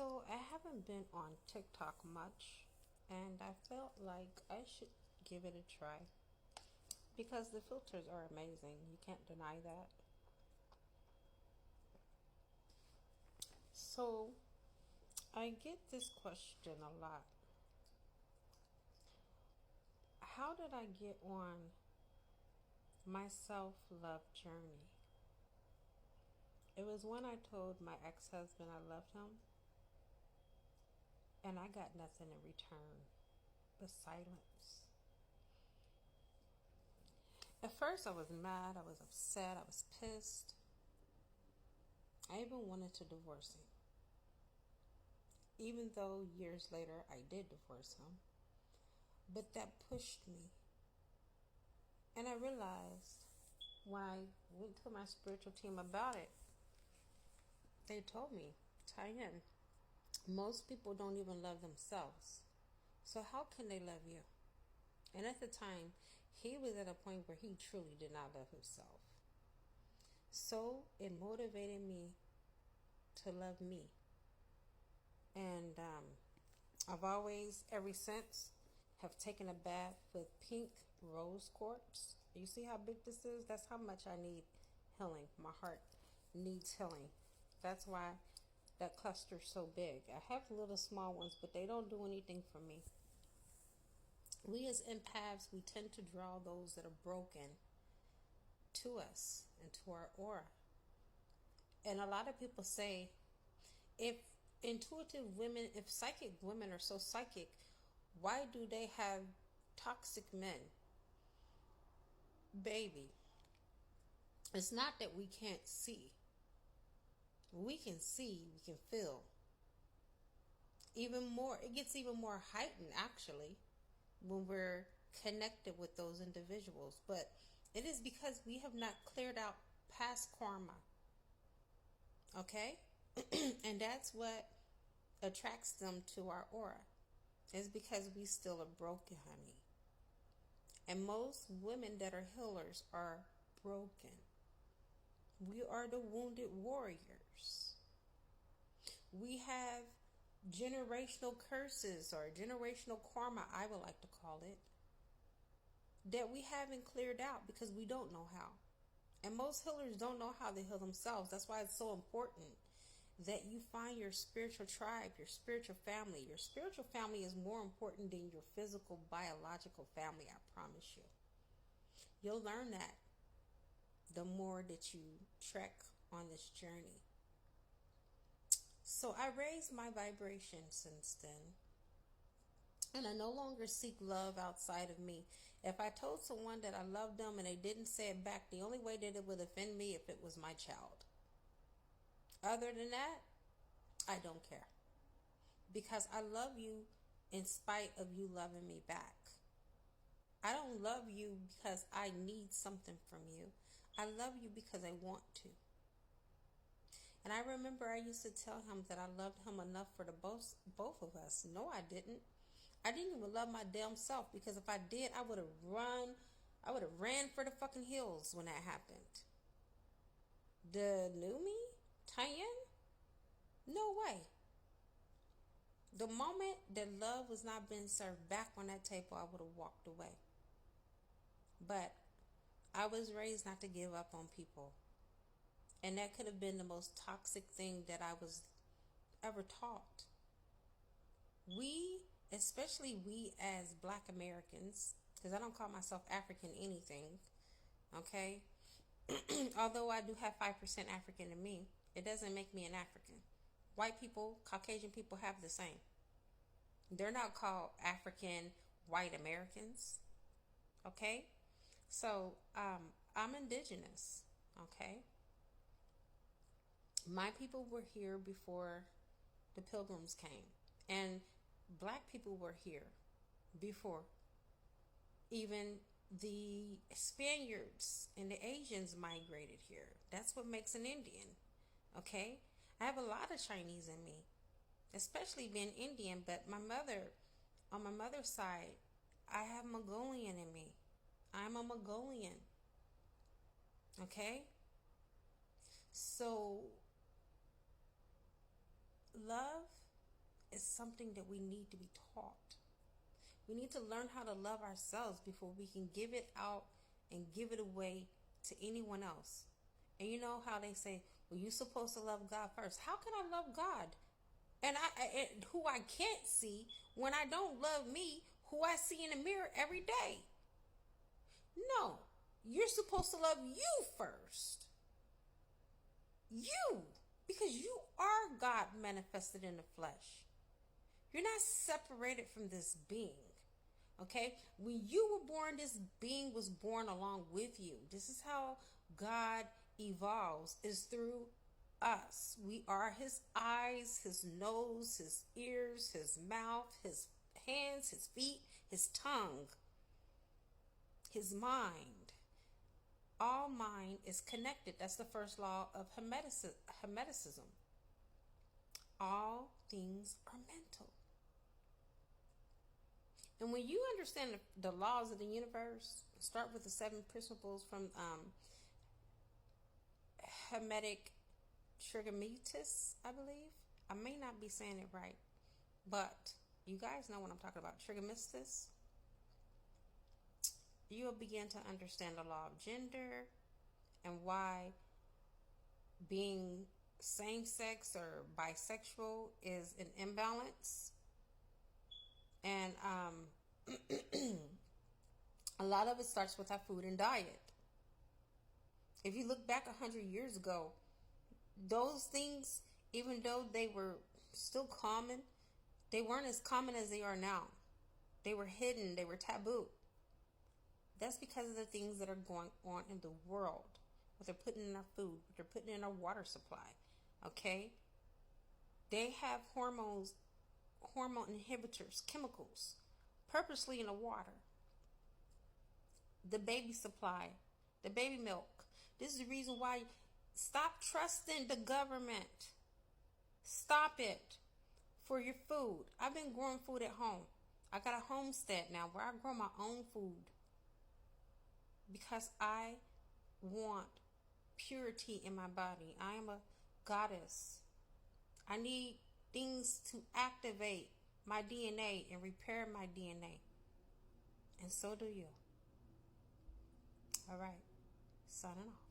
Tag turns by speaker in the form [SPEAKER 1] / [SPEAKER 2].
[SPEAKER 1] So I haven't been on TikTok much, and I felt like I should give it a try because the filters are amazing. You can't deny that. So I get this question a lot. How did I get on my self-love journey? It was when I told my ex-husband I loved him, and I got nothing in return but silence. At first, I was mad, I was upset, I was pissed. I even wanted to divorce him. Even though years later I did divorce him. But that pushed me. And I realized when I went to my spiritual team about it, they told me, Tian, most people don't even love themselves. So how can they love you? And at the time, he was at a point where he truly did not love himself. So it motivated me to love me. And I've always, ever since, have taken a bath with pink rose quartz. You see how big this is? That's how much I need healing. My heart needs healing. That's why that cluster's so big. I have little small ones, but they don't do anything for me. We as empaths, we tend to draw those that are broken to us and to our aura. And a lot of people say, if intuitive women, if psychic women are so psychic, why do they have toxic men? Baby, it's not that we can't see. We can see, we can feel. Even more, it gets even more heightened actually when we're connected with those individuals. But it is because we have not cleared out past karma. Okay? And that's what attracts them to our aura. It's because we still are broken, honey. And most women that are healers are broken. We are the wounded warriors. We have generational curses or generational karma, I would like to call it, that we haven't cleared out because we don't know how. And most healers don't know how to heal themselves. That's why it's so important that you find your spiritual tribe, your spiritual family. Your spiritual family is more important than your physical, biological family, I promise you. You'll learn that the more that you trek on this journey. So I raised my vibration since then. And I no longer seek love outside of me. If I told someone that I loved them and they didn't say it back, the only way that it would offend me if it was my child. Other than that, I don't care. Because I love you in spite of you loving me back. I don't love you because I need something from you. I love you because I want to. And I remember I used to tell him that I loved him enough for the both of us. No, I didn't. I didn't even love my damn self, because if I did, I would have ran for the fucking hills when that happened. The new me? Tian? No way. The moment that love was not being served back on that table, I would have walked away. But I was raised not to give up on people. And that could have been the most toxic thing that I was ever taught. We, especially we as Black Americans, because I don't call myself African anything, okay? Although I do have 5% African in me, it doesn't make me an African. White people, Caucasian people have the same. They're not called African white Americans, okay? So I'm indigenous, okay? My people were here before the Pilgrims came, and Black people were here before even the Spaniards and the Asians migrated here. That's what makes an Indian, okay? I have a lot of Chinese in me, especially being Indian, but on my mother's side, I have Mongolian in me. I'm a Mongolian, okay? So love is something that we need to be taught. We need to learn how to love ourselves before we can give it out and give it away to anyone else. And you know how they say, well, you're supposed to love God first. How can I love God? And who I can't see, when I don't love me, who I see in the mirror every day. No, you're supposed to love you first. You, because you are God manifested in the flesh. You're not separated from this being. Okay? When you were born, this being was born along with you. This is how God evolves, is through us. We are his eyes, his nose, his ears, his mouth, his hands, his feet, his tongue, his mind. All mind is connected. That's the first law of Hermeticism. All things are mental. And when you understand the laws of the universe, start with the 7 principles from Hermetic Trigonometry, I believe. I may not be saying it right, but you guys know what I'm talking about. Trigonometry. You'll begin to understand the law of gender and why being same-sex or bisexual is an imbalance. And a lot of it starts with our food and diet. If you look back 100 years ago, those things, even though they were still common, they weren't as common as they are now. They were hidden. They were taboo. That's because of the things that are going on in the world. What they're putting in our food, what they're putting in our water supply. Okay? They have hormone inhibitors, chemicals, purposely in the water. The baby supply, the baby milk. This is the reason why stop trusting the government. Stop it for your food. I've been growing food at home. I got a homestead now where I grow my own food because I want purity in my body. I am a goddess. I need things to activate my DNA and repair my DNA. And so do you. All right. Signing off.